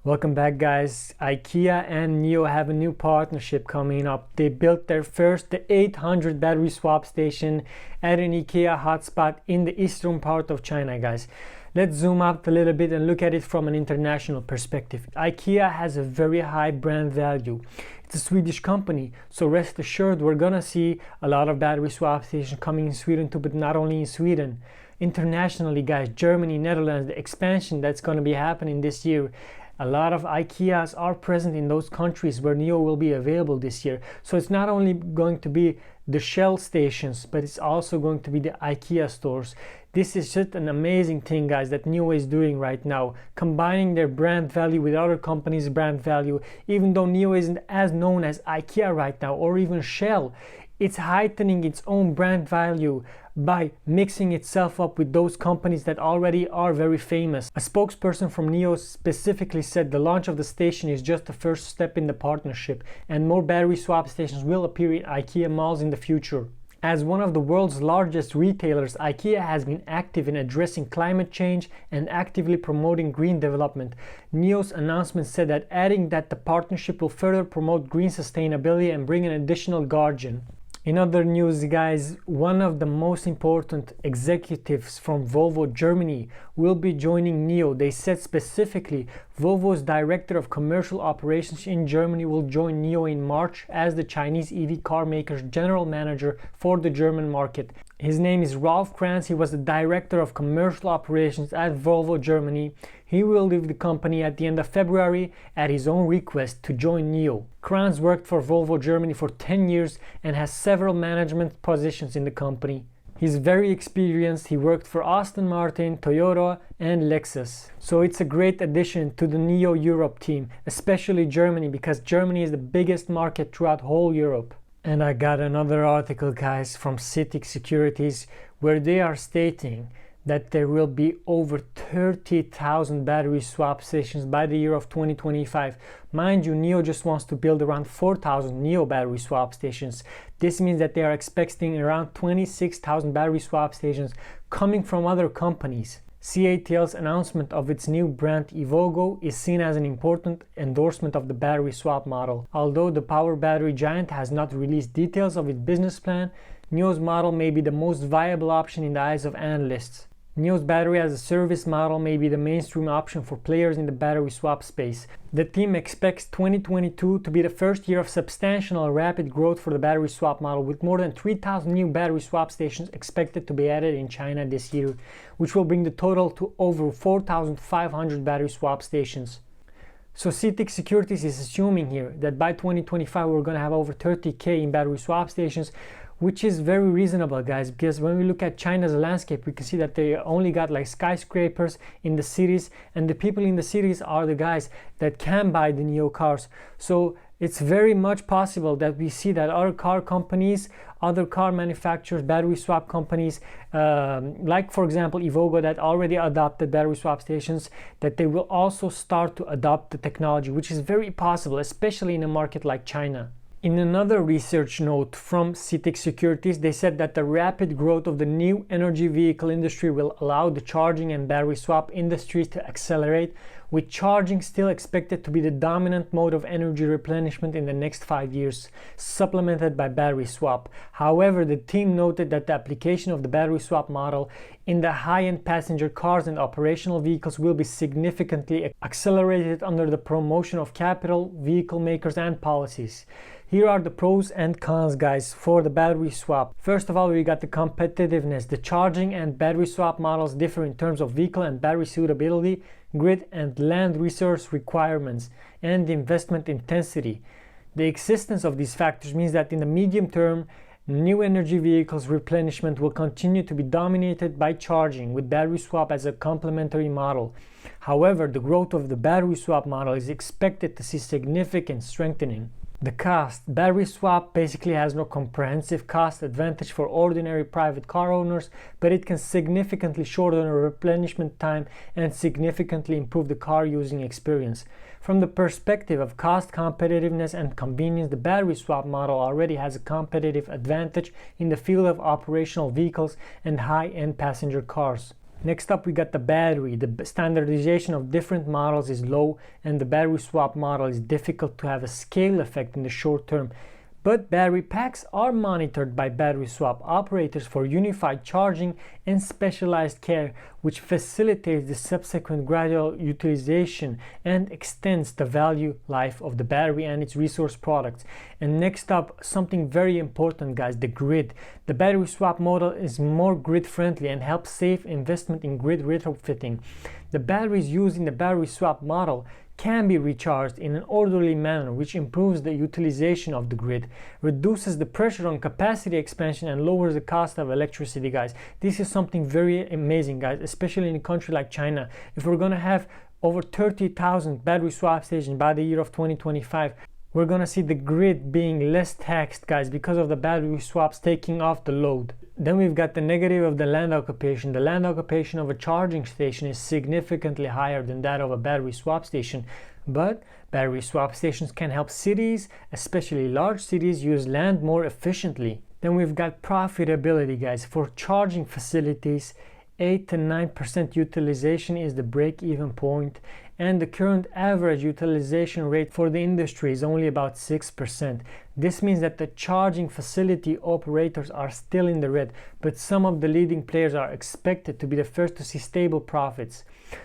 Welcome back, guys. IKEA and NIO have a new partnership coming up. They built their first, the 800 battery swap station at an IKEA hotspot in the eastern part of China, guys. Let's zoom out a little bit and look at it from an international perspective. IKEA has a very high brand value. It's a Swedish company, so rest assured we're gonna see a lot of battery swap stations coming in Sweden too, but not only in Sweden. Internationally, guys, Germany, Netherlands, the expansion that's gonna be happening this year. A lot of IKEAs are present in those countries where NIO will be available this year. So it's not only going to be the Shell stations, but it's also going to be the IKEA stores. This is just an amazing thing, guys, that NIO is doing right now, combining their brand value with other companies' brand value. Even though NIO isn't as known as IKEA right now, or even Shell, it's heightening its own brand value by mixing itself up with those companies that already are very famous. A spokesperson from NIO specifically said the launch of the station is just the first step in the partnership, and more battery swap stations will appear in IKEA malls in the future. As one of the world's largest retailers, IKEA has been active in addressing climate change and actively promoting green development. NIO's announcement said that adding that the partnership will further promote green sustainability and bring an additional guardian. In other news, guys, one of the most important executives from VOLVO Germany will be joining NIO. They said specifically Volvo's director of commercial operations in Germany will join NIO in March as the Chinese EV car maker's general manager for the German market. His name is Rolf Kranz. He was the director of commercial operations at VOLVO Germany. He will leave the company at the end of February at his own request to join NIO. Kranz worked for VOLVO Germany for 10 years and has several management positions in the company. He's very experienced. He worked for Aston Martin, Toyota, and Lexus. So it's a great addition to the NIO Europe team, especially Germany, because Germany is the biggest market throughout whole Europe. And I got another article, guys, from CITIC Securities, where they are stating that there will be over 30,000 battery swap stations by the year of 2025. Mind you, NIO just wants to build around 4,000 NIO battery swap stations. This means that they are expecting around 26,000 battery swap stations coming from other companies. CATL's announcement of its new brand VOLVO is seen as an important endorsement of the battery swap model. Although the power battery giant has not released details of its business plan, NIO's model may be the most viable option in the eyes of analysts. NIO's battery as a service model may be the mainstream option for players in the battery swap space. The team expects 2022 to be the first year of substantial and rapid growth for the battery swap model, with more than 3,000 new battery swap stations expected to be added in China this year, which will bring the total to over 4,500 battery swap stations. So CITIC Securities is assuming here that by 2025 we're going to have over 30,000 in battery swap stations, which is very reasonable, guys, because when we look at China's landscape, we can see that they only got like skyscrapers in the cities, and the people in the cities are the guys that can buy the NIO cars. So it's very much possible that we see that other car companies, other car manufacturers, battery swap companies, like for example VOLVO that already adopted battery swap stations, that they will also start to adopt the technology, which is very possible, especially in a market like China. In another research note from CITIC Securities, they said that the rapid growth of the new energy vehicle industry will allow the charging and battery swap industries to accelerate, with charging still expected to be the dominant mode of energy replenishment in the next 5 years, supplemented by battery swap. However, the team noted that the application of the battery swap model in the high-end passenger cars and operational vehicles will be significantly accelerated under the promotion of capital, vehicle makers, and policies. Here are the pros and cons, guys, for the battery swap. First of all, we got the competitiveness. The charging and battery swap models differ in terms of vehicle and battery suitability, grid and land resource requirements, and investment intensity. The existence of these factors means that in the medium term, new energy vehicles replenishment will continue to be dominated by charging, with battery swap as a complementary model. However, the growth of the battery swap model is expected to see significant strengthening. The cost. Battery swap basically has no comprehensive cost advantage for ordinary private car owners, but it can significantly shorten the replenishment time and significantly improve the car using experience. From the perspective of cost competitiveness and convenience, the battery swap model already has a competitive advantage in the field of operational vehicles and high-end passenger cars. Next up, we got the battery. The standardization of different models is low, and the battery swap model is difficult to have a scale effect in the short term. But battery packs are monitored by battery swap operators for unified charging and specialized care, which facilitates the subsequent gradual utilization and extends the value life of the battery and its resource products. And next up, something very important, guys, the grid. The battery swap model is more grid friendly and helps save investment in grid retrofitting. The batteries used in the battery swap model can be recharged in an orderly manner, which improves the utilization of the grid, reduces the pressure on capacity expansion, and lowers the cost of electricity, guys. This is something very amazing, guys, especially in a country like China. If we're going to have over 30,000 battery swap stations by the year of 2025, we're going to see the grid being less taxed, guys, because of the battery swaps taking off the load. Then we've got the negative of the land occupation. The land occupation of a charging station is significantly higher than that of a battery swap station. But battery swap stations can help cities, especially large cities, use land more efficiently. Then we've got profitability, guys. For charging facilities, 8 to 9% utilization is the break-even point, and the current average utilization rate for the industry is only about 6%. This means that the charging facility operators are still in the red, but some of the leading players are expected to be the first to see stable profits.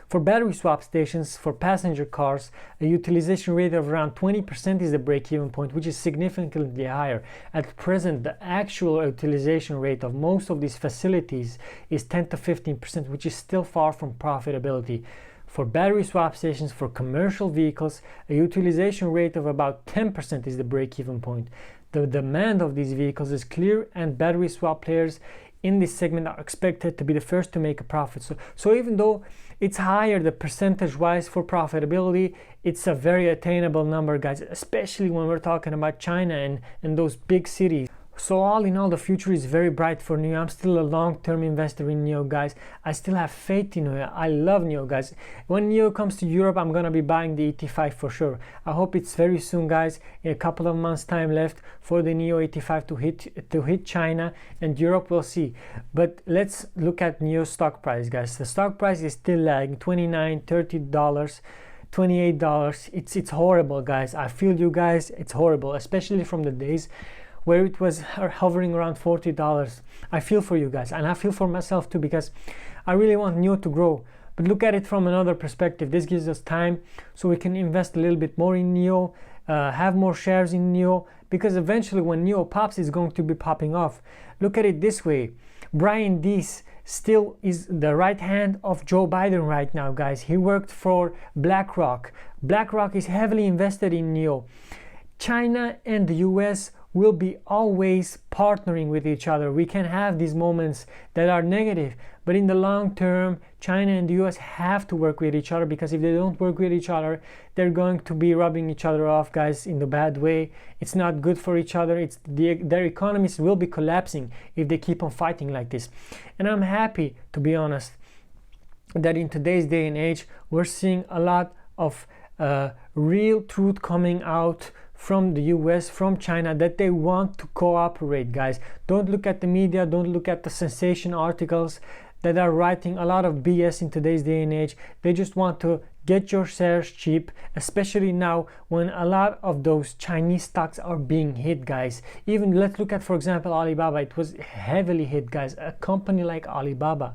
For battery swap stations for passenger cars, a utilization rate of around 20% is the break-even point, which is significantly higher. At present, the actual utilization rate of most of these facilities is 10 to 15%, which is still far from profitability. For battery swap stations for commercial vehicles, a utilization rate of about 10% is the break-even point. The demand of these vehicles is clear, and battery swap players in this segment are expected to be the first to make a profit. So even though it's higher the percentage-wise for profitability, it's a very attainable number, guys, especially when we're talking about China and those big cities. So all in all, the future is very bright for NIO. I'm still a long-term investor in NIO, guys. I still have faith in NIO. I love NIO, guys. When NIO comes to Europe, I'm gonna be buying the ET5 for sure. I hope it's very soon, guys. In a couple of months' time left for the NIO ET5 to hit China and Europe. We'll see. But let's look at NIO's stock price, guys. The stock price is still lagging, $29, $30. $28. It's horrible, guys. I feel you guys. It's horrible, especially from the days where it was hovering around $40. I feel for you guys, and I feel for myself too, because I really want NIO to grow. But look at it from another perspective. This gives us time so we can invest a little bit more in NIO, have more shares in NIO, because eventually when NIO pops, it's going to be popping off. Look at it this way. Brian Deese still is the right hand of Joe Biden right now, guys. He worked for BlackRock. BlackRock is heavily invested in NIO. China and the US will be always partnering with each other. We can have these moments that are negative, but in the long term, China and the US have to work with each other, because if they don't work with each other, they're going to be rubbing each other off, guys, in the bad way. It's not good for each other. Their economies will be collapsing if they keep on fighting like this. And I'm happy, to be honest, that in today's day and age, we're seeing a lot of real truth coming out from the US, from China, that they want to cooperate, guys. Don't look at the media, don't look at the sensation articles that are writing a lot of BS in today's day and age. They just want to get your shares cheap, especially now when a lot of those Chinese stocks are being hit, guys. Even let's look at, for example, Alibaba. It was heavily hit, guys, a company like Alibaba.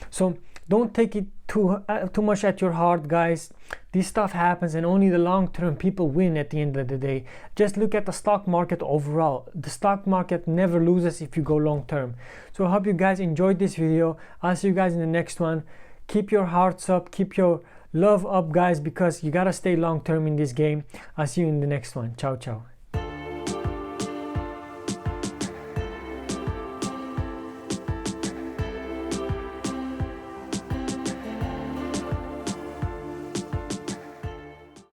So don't take it too much at your heart, guys. This stuff happens, and only the long-term people win at the end of the day. Just look at the stock market overall. The stock market never loses if you go long-term. So I hope you guys enjoyed this video. I'll see you guys in the next one. Keep your hearts up, keep your love up, guys, because you gotta stay long-term in this game. I'll see you in the next one. Ciao, ciao.